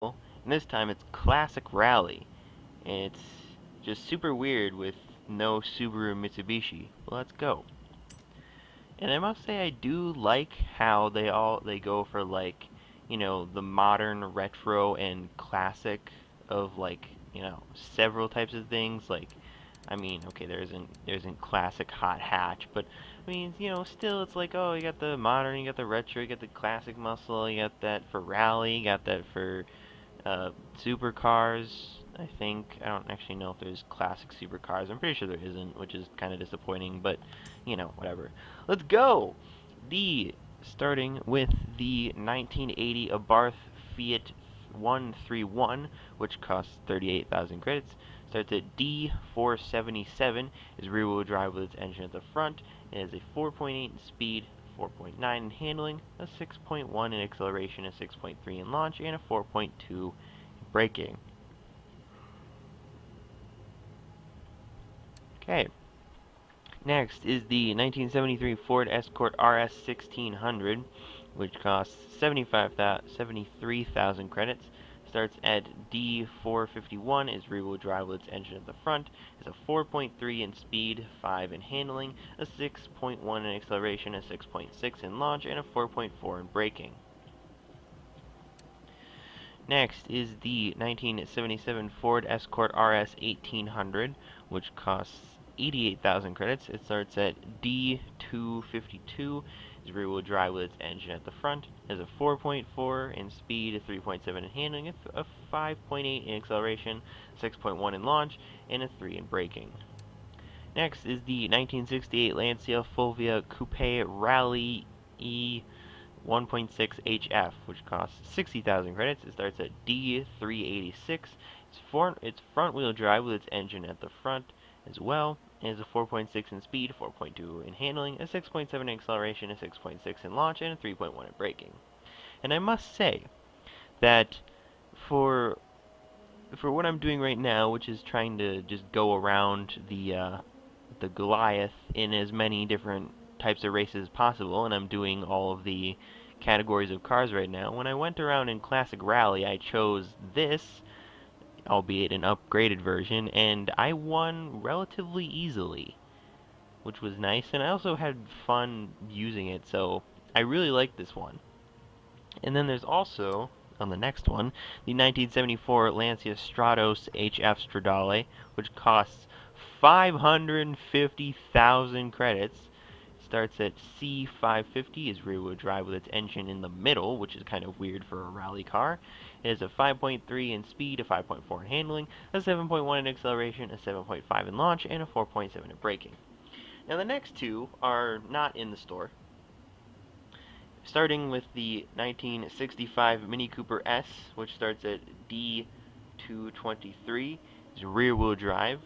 And this time it's Classic Rally. And it's just super weird with no Subaru Mitsubishi. Well, let's go. And I must say I do like how they go for like, the modern retro and classic of like, several types of things. Like, I mean, okay, there isn't classic hot hatch, but I mean, still it's like, oh, you got the modern, you got the retro, you got the classic muscle, you got that for rally, you got that for supercars. I think I don't actually know if there's classic supercars. I'm pretty sure there isn't, which is kind of disappointing, but whatever. Let's go. The Starting with the 1980 Abarth Fiat 131, which costs 38,000 credits. Starts at D477. Is rear-wheel drive with its engine at the front. It has a 4.8 in speed, 4.9 in handling, a 6.1 in acceleration, a 6.3 in launch, and a 4.2 in braking. Okay. Next is the 1973 Ford Escort RS 1600, which costs 73,000 credits. Starts at D451, is rear-wheel drive with its engine at the front, is a 4.3 in speed, 5 in handling, a 6.1 in acceleration, a 6.6 in launch, and a 4.4 in braking. Next is the 1977 Ford Escort RS 1800, which costs 88,000 credits. It starts at D252, is rear-wheel drive with its engine at the front, has a 4.4 in speed, a 3.7 in handling, a 5.8 in acceleration, 6.1 in launch, and a 3 in braking. Next is the 1968 Lancia Fulvia Coupe Rally E 1.6 HF, which costs 60,000 credits. It starts at D386. It's front-wheel drive with its engine at the front as well. It has a 4.6 in speed, 4.2 in handling, a 6.7 in acceleration, a 6.6 in launch, and a 3.1 in braking. And I must say that for what I'm doing right now, which is trying to just go around the Goliath in as many different types of races as possible, and I'm doing all of the categories of cars right now. When I went around in Classic Rally, I chose this, albeit an upgraded version, and I won relatively easily, which was nice, and I also had fun using it, so I really like this one. And then there's also, on the next one, the 1974 Lancia Stratos HF Stradale, which costs 550,000 credits. Starts at C550, is rear-wheel drive with its engine in the middle, which is kind of weird for a rally car. It has a 5.3 in speed, a 5.4 in handling, a 7.1 in acceleration, a 7.5 in launch, and a 4.7 in braking. Now the next two are not in the store. Starting with the 1965 Mini Cooper S, which starts at D223, is rear-wheel drive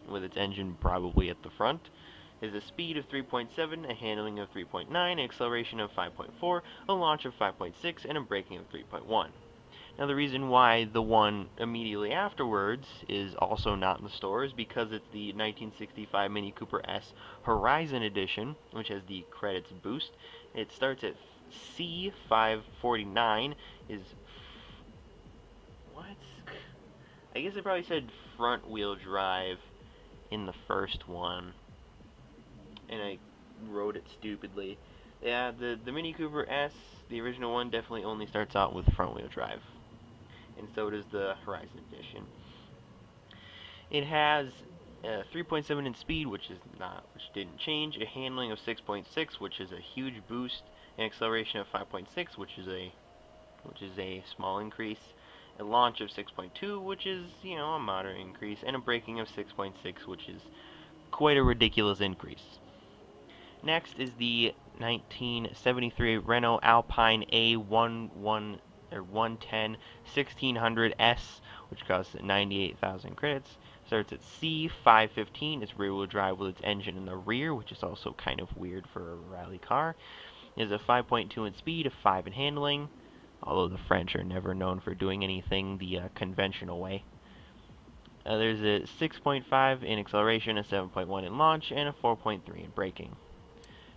with its engine probably at the front. Is a speed of 3.7, a handling of 3.9, an acceleration of 5.4, a launch of 5.6, and a braking of 3.1. Now the reason why the one immediately afterwards is also not in the store is because it's the 1965 Mini Cooper S Horizon Edition, which has the credits boost. It starts at C549, is... what? I guess it probably said front wheel drive in the first one, and I wrote it stupidly. Yeah, the Mini Cooper S, the original one, definitely only starts out with front wheel drive, and so does the Horizon Edition. It has 3.7 in speed, which didn't change, a handling of 6.6, which is a huge boost, an acceleration of 5.6, which is a small increase, a launch of 6.2, which is, a moderate increase, and a braking of 6.6, which is quite a ridiculous increase. Next is the 1973 Renault Alpine A11 or 110 1600S, which costs 98,000 credits. Starts at C515. It's rear-wheel drive with its engine in the rear, which is also kind of weird for a rally car. It has a 5.2 in speed, a 5 in handling, although the French are never known for doing anything the conventional way. There's a 6.5 in acceleration, a 7.1 in launch, and a 4.3 in braking.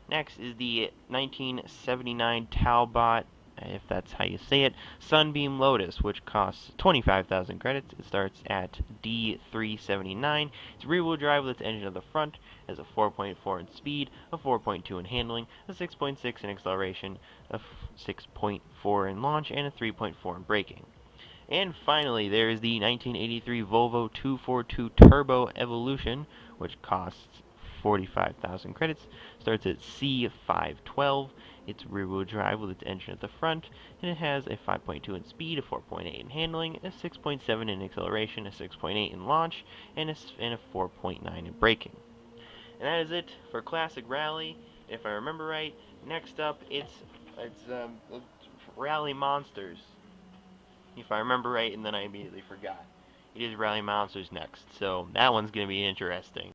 Next is the 1979 Talbot if that's how you say it. Sunbeam Lotus, which costs 25,000 credits. It starts at D379. It's rear-wheel drive with its engine at the front. It has a 4.4 in speed, a 4.2 in handling, a 6.6 in acceleration, a 6.4 in launch, and a 3.4 in braking. And finally, there is the 1983 Volvo 242 Turbo Evolution, which costs 45,000 credits, starts at C512. It's rear-wheel drive with its engine at the front, and it has a 5.2 in speed, a 4.8 in handling, a 6.7 in acceleration, a 6.8 in launch, and a 4.9 in braking. And that is it for Classic Rally. If I remember right, next up it's Rally Monsters. If I remember right, and then I immediately forgot. It is Rally Monsters next, so that one's going to be interesting.